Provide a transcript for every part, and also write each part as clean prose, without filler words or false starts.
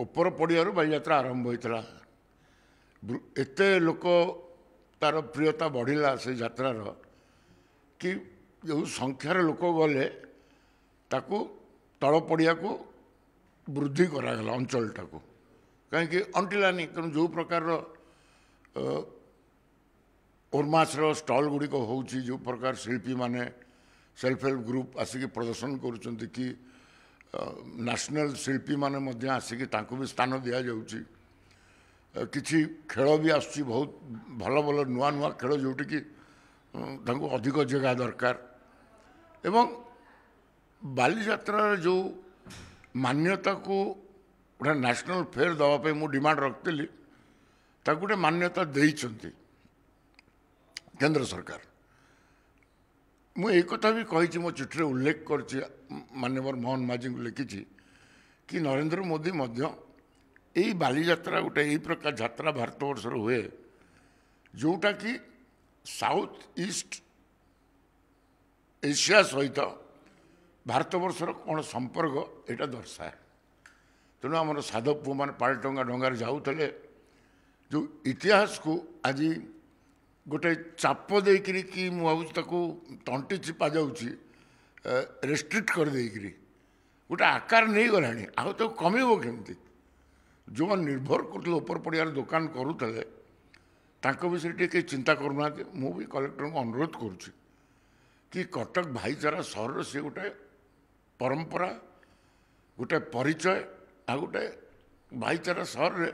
ଉପର ପଡ଼ିଆରୁ ବାଲିଯାତ୍ରା ଆରମ୍ଭ ହୋଇଥିଲା। ଏତେ ଲୋକ ତାର ପ୍ରିୟତା ବଢ଼ିଲା ସେ ଯାତ୍ରାର कि जो संख्यार लोक गले ताकू तल पड़िया को वृद्धि करागला अंचलटा को कहीं अंटिलानी तेणु जो प्रकार ओरमासर स्टल गुड़िक हो जो प्रकार शिल्पी माने सेल्फ हेल्प ग्रुप आसिक प्रदर्शन करुँच कि नेशनल शिल्पी माने आसिक भी स्थान दि जाऊँगी किसी खेल भी आसुची बहुत भल भल नुआ नुआ खेल जोटि कि अधिक जगह दरकार एवं बालीजात्रार जो मान्यता को गोटे नेशनल फेयर दवाई मु डिमांड रखी गोटे मान्यता देइछंती केंद्र सरकार। मु एक कथा भी कही मो चिठी उल्लेख कर माननीय मोहन माझी को लिखी कि नरेंद्र मोदी यही बालीजात्रा गोटे यही प्रकार यात्रा भारतवर्षर हुए जोटा कि साउथ ईस्ट एशिया सहित भारतवर्षर कौन संपर्क यहाँ दर्शाए। तेणु आम साधव पु मैंने पालटंगा डंगार जाऊे जो इतिहास को आज गोटे चाप देकरी कि मुझे तंटी चिपा जाऊँगी रेस्ट्रिक्ट कर देकरी गोटे आकार नहीं गला आउ तो कमिब केमती जो निर्भर कर ऊपर पड़ियार दुकान करुले विषय टे चिंता करूना मु भी कलेक्टर को अनुरोध करुच्ची कि कटक भाईचारा सहर सी गोटे परंपरा गोटे परिचय आ गोटे भाईचारा सहर रे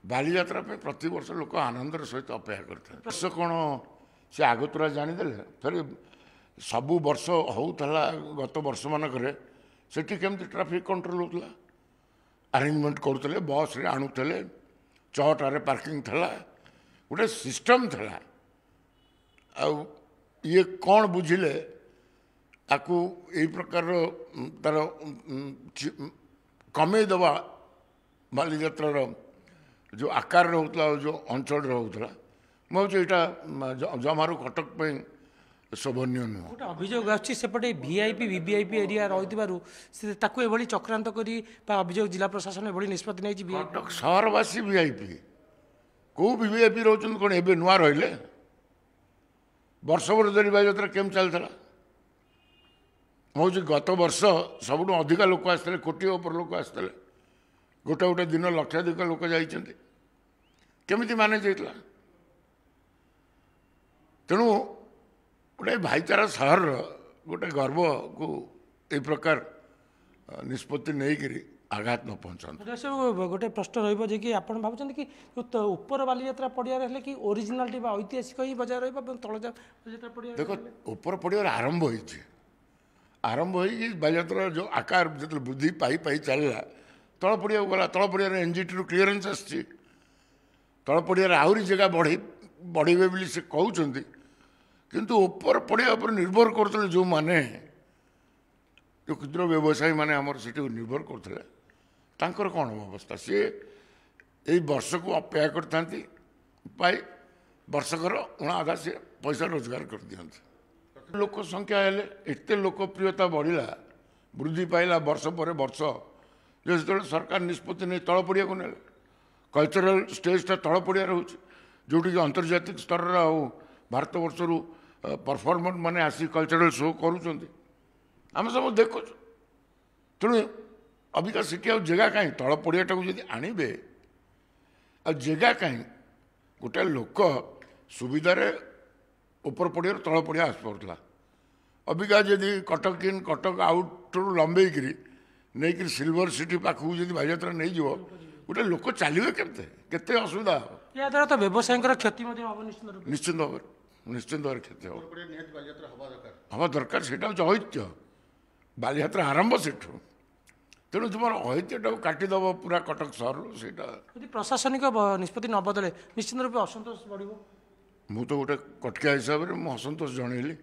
बालीजात्रा पे प्रति वर्ष लोक आनंदर सहित अपेक्षा करते वर्ष कौन से आगतुरा जानीदे फिर सबु वर्ष होता गत वर्ष मानक केमती ट्राफिक कंट्रोल होता अरेंजमेंट करुले बस रे आणुले चौटारे पार्किंग थला गोटे सिस्टम थला ये कौन बुझिले आपको यही प्रकार तार कमे दबा बालीजात्रार जो आकार होता जो अंचल होता मुझे यहाँ जमारू कटक शोभनीय नुह गोटे अभियोग आसपटे वीआईपी वीवीआईपी एरिया रही चक्रांत कर अभियोग जिला प्रशासन एभली निष्पत्ति नहीं कटक सहरवासी वीआईपी कौ वीवीआईपी रोचन कौन एवं नुआ रही वर्ष वर्ष धरी बालीजात्रा केम चलता मुझे गत वर्ष सबुठ अधिका लोक आसते कोटी उपर लोक आसते गोटे गोटे दिन लक्षाधिक लोक जाइछन्ति केमिति माने जाइतला तेणु गोटे भाईचारा सहर गोटे गर्व को ए प्रकार निष्पत्ति नहीं करी आघात न पहुँचा गोटे प्रश्न रही कि आप भावुं कि ऊपर बालीजात्रा पड़िया कि ओरिजिनालिटी ऐतिहासिक ही बजाय रही तल बालीजात्रा पड़िया देख ऊपर पड़िया आरंभ हो बालीजात्रा जो आकार जो वृद्धि पाई पाई चलला तल पड़िया गला तल पड़िया एनजीटी रु क्लीयरेंस आसी तल पड़िया आहरी जगह बढ़े बोली से कहते किंतु ऊपर पड़िया पर निर्भर करते जो माने जो क्षुद्र व्यवसायी माने आमर से निर्भर करते तांकर कौन अवस्था सी यही वर्ष को अपेक्षा करते वर्षकर उणा आधा सी पैसा रोजगार कर दिखते लोक संख्या हेले एत लोकप्रियता बढ़ला वृद्धि पाइला वर्ष पर वर्ष जो सरकार निष्पत्ति नहीं तल पड़िया को ने कल्चरल स्टेजटा तल पड़िया रोचे जोटि अंतर्जातिक स्तर भारत वर्षर परफॉर्मर माने आसी कल्चरल शो करुँच आम सब देखु तेणु अबिका सीटी जगह कहीं तल पड़ियाटा को जब आणवे जगह कहीं गोटे लोक सुविधार ऊपर पड़िया तल पड़िया आस पड़ा अबिका जदि कटक इन कटक आउट लंबे नहीं सिल्वर सिटी पाखक जब बालीजात्रा नहीं जीव गोटे लोक चलिए केते असुविधा या द्वारा तो व्यवसाय क्षति निश्चित भाव निश्चित भाव क्षति हवा दरकार से ऐतिह्य बालीजात्रा आरंभ से तेणु तुम ऐतिह्यटा काटिदेव पूरा कटक सहर से प्रशासनिक निष्पत्ति न बदले निश्चित रूप असंतोष बढ़ मु तो गोटे कटकिया हिसाब से असंतोष जनइली।